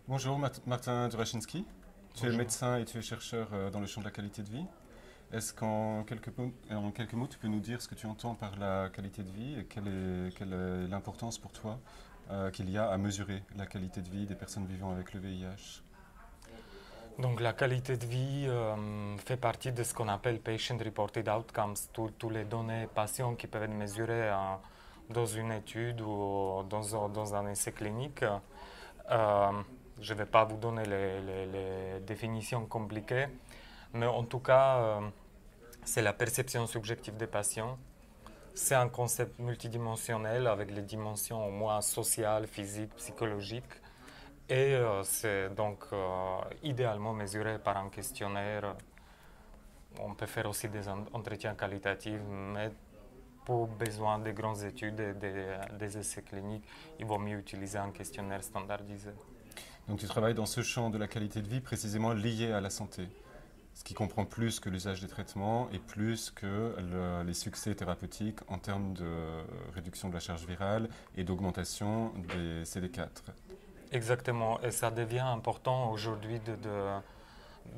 Bonjour Martin Duraczynski, tu es Bonjour. médecin et tu es chercheur dans le champ de la qualité de vie. Est-ce qu'en quelques mots tu peux nous dire ce que tu entends par la qualité de vie et quelle est l'importance pour toi qu'il y a à mesurer la qualité de vie des personnes vivant avec le VIH? Donc la qualité de vie fait partie de ce qu'on appelle Patient Reported Outcomes, tous les données patients qui peuvent être mesurées dans une étude ou dans un essai clinique. Je ne vais pas vous donner les définitions compliquées, mais en tout cas, c'est la perception subjective des patients. C'est un concept multidimensionnel avec les dimensions au moins sociales, physiques, psychologiques. Et c'est donc idéalement mesuré par un questionnaire. On peut faire aussi des entretiens qualitatifs, mais pour besoin de grandes études et des essais cliniques, il vaut mieux utiliser un questionnaire standardisé. Donc tu travailles dans ce champ de la qualité de vie précisément lié à la santé, ce qui comprend plus que l'usage des traitements et plus que les succès thérapeutiques en termes de réduction de la charge virale et d'augmentation des CD4. Exactement, et ça devient important aujourd'hui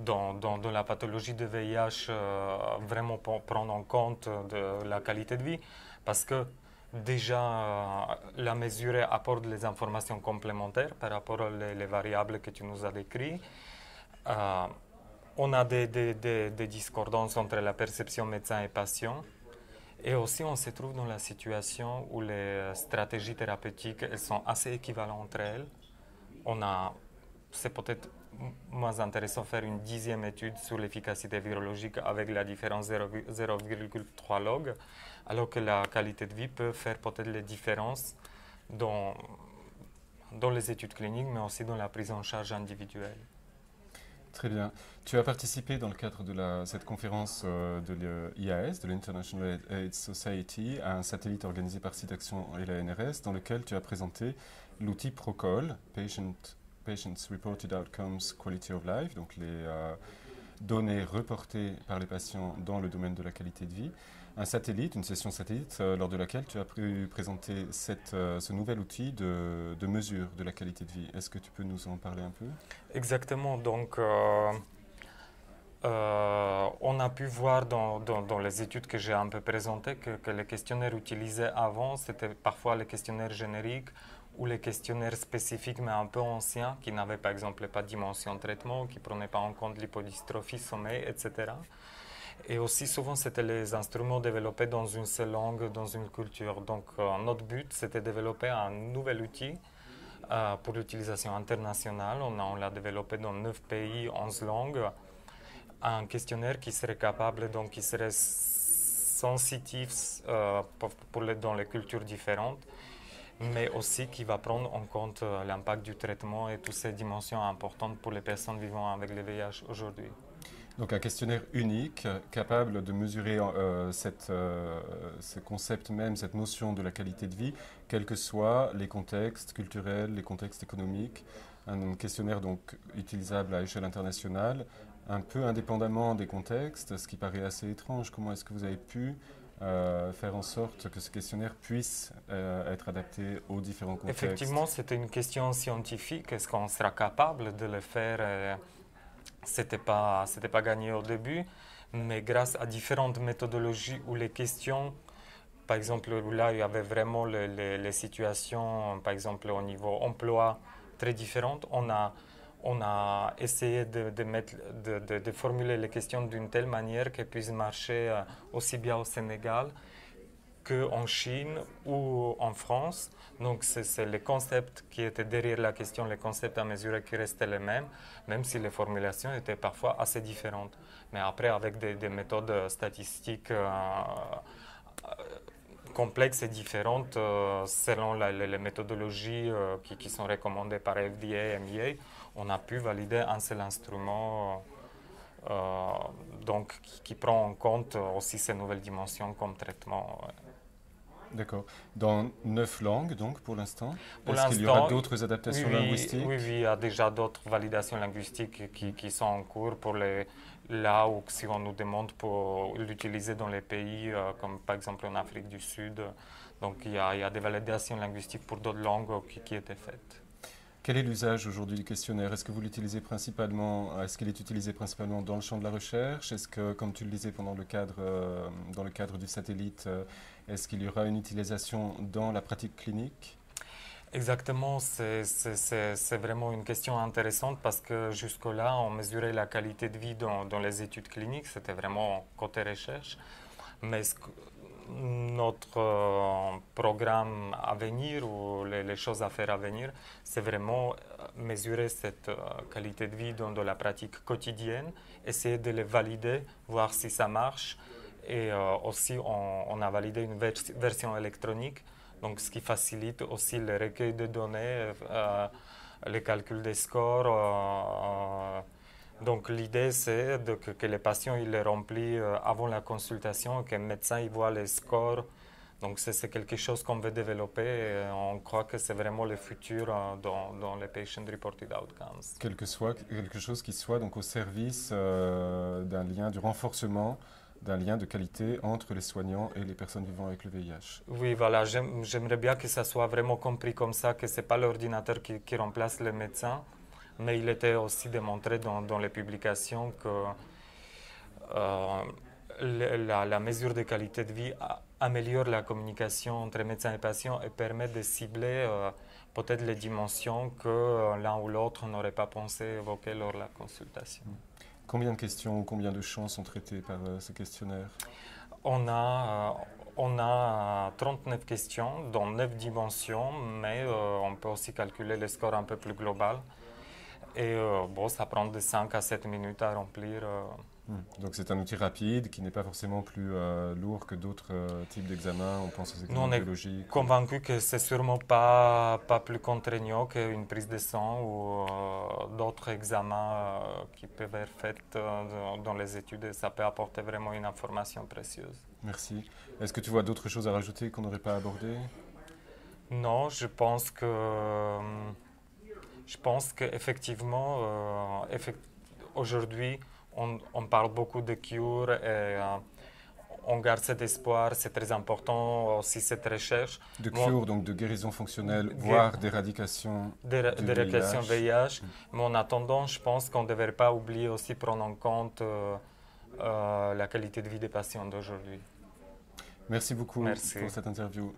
dans la pathologie de VIH, vraiment prendre en compte de la qualité de vie, parce que déjà la mesure apporte les informations complémentaires par rapport aux les variables que tu nous as décrites. Euh, on a des discordances entre la perception médecin et patient. Et aussi, on se trouve dans la situation où les stratégies thérapeutiques elles sont assez équivalentes entre elles. C'est peut-être moins intéressant de faire une 10e étude sur l'efficacité virologique avec la différence 0,3 log, alors que la qualité de vie peut faire peut-être les différences dans, dans les études cliniques, mais aussi dans la prise en charge individuelle. Très bien. Tu as participé dans le cadre de cette conférence de l'IAS, de l'International AIDS Society, à un satellite organisé par SIDAction et la NRS, dans lequel tu as présenté l'outil PROCOL, Patients Reported Outcomes Quality of Life, donc les données reportées par les patients dans le domaine de la qualité de vie. Un satellite, une session satellite, lors de laquelle tu as pu présenter ce nouvel outil de mesure de la qualité de vie. Est-ce que tu peux nous en parler un peu? Exactement, donc on a pu voir dans les études que j'ai un peu présentées que les questionnaires utilisés avant, c'était parfois les questionnaires génériques ou les questionnaires spécifiques mais un peu anciens, qui n'avaient par exemple pas de dimension de traitement, qui ne prenaient pas en compte l'hypodystrophie, sommeil, etc. Et aussi souvent c'était les instruments développés dans une seule langue, dans une culture. Donc notre but c'était de développer un nouvel outil pour l'utilisation internationale. On l'a développé dans 9 pays, 11 langues, un questionnaire qui serait capable, donc qui serait sensitif dans les cultures différentes, mais aussi qui va prendre en compte l'impact du traitement et toutes ces dimensions importantes pour les personnes vivant avec le VIH aujourd'hui. Donc un questionnaire unique, capable de mesurer ce concept même, cette notion de la qualité de vie, quels que soient les contextes culturels, les contextes économiques. Un questionnaire donc utilisable à échelle internationale, un peu indépendamment des contextes, ce qui paraît assez étrange. Comment est-ce que vous avez pu faire en sorte que ce questionnaire puisse être adapté aux différents Effectivement, contextes? c'était une question scientifique. Est-ce qu'on sera capable de le faire? C'était pas gagné au début, mais grâce à différentes méthodologies où les questions, par exemple, là, il y avait vraiment les situations, par exemple, au niveau emploi, très différentes. On a essayé de formuler les questions d'une telle manière qu'elles puissent marcher aussi bien au Sénégal qu'en Chine ou en France. Donc c'est le concept qui était derrière la question, les concepts à mesurer qui restaient les mêmes, même si les formulations étaient parfois assez différentes. Mais après, avec des méthodes statistiques complexes et différentes selon les méthodologies qui sont recommandées par FDA et MEA, on a pu valider un seul instrument euh, donc, qui prend en compte aussi ces nouvelles dimensions comme traitement. D'accord. Dans 9 langues, donc, pour l'instant. Pour Est-ce qu'il y aura l'instant, d'autres oui, adaptations oui, oui, oui, linguistiques? il y a déjà d'autres validations linguistiques qui sont en cours pour là où si on nous demande pour l'utiliser dans les pays comme par exemple en Afrique du Sud. Donc il y a des validations linguistiques pour d'autres langues qui étaient faites. Quel est l'usage aujourd'hui du questionnaire? Est-ce que vous l'utilisez principalement, est-ce qu'il est utilisé principalement dans le champ de la recherche? Est-ce que, comme tu le disais dans le cadre du satellite, est-ce qu'il y aura une utilisation dans la pratique clinique? Exactement, c'est vraiment une question intéressante parce que jusque-là, on mesurait la qualité de vie dans les études cliniques, c'était vraiment côté recherche. Mais notre programme à venir ou les choses à faire à venir, c'est vraiment mesurer cette qualité de vie dans de la pratique quotidienne, essayer de les valider, voir si ça marche. Et aussi, on a validé une version électronique, donc ce qui facilite aussi le recueil de données, le calcul des scores. Donc l'idée c'est que les patients ils les remplissent avant la consultation, que le médecin il voit les scores. Donc c'est quelque chose qu'on veut développer et on croit que c'est vraiment le futur dans les patient reported outcomes. Quelque chose qui soit donc au service du renforcement d'un lien de qualité entre les soignants et les personnes vivant avec le VIH. Oui, voilà, j'aimerais bien que ça soit vraiment compris comme ça, que ce n'est pas l'ordinateur qui remplace le médecin, mais il était aussi démontré dans les publications que la mesure de qualité de vie améliore la communication entre médecins et patients et permet de cibler peut-être les dimensions que l'un ou l'autre n'aurait pas pensé évoquer lors de la consultation. Combien de questions ou combien de champs sont traités par ce questionnaire? On a 39 questions dans 9 dimensions, mais on peut aussi calculer les scores un peu plus global. Et bon, ça prend de 5 à 7 minutes à remplir. Donc c'est un outil rapide qui n'est pas forcément plus lourd que d'autres types d'examens. On pense aux examens biologiques. On est convaincu que c'est sûrement pas plus contraignant qu'une prise de sang ou d'autres examens qui peuvent être faits dans les études et ça peut apporter vraiment une information précieuse. Merci. Est-ce que tu vois d'autres choses à rajouter qu'on n'aurait pas abordées? Non, je pense qu'effectivement, aujourd'hui, on parle beaucoup de cure et on garde cet espoir, c'est très important aussi cette recherche. De cure, donc de guérison fonctionnelle, voire d'éradication d'éradication VIH. Mais en attendant, je pense qu'on ne devrait pas oublier aussi prendre en compte la qualité de vie des patients d'aujourd'hui. Merci beaucoup pour cette interview.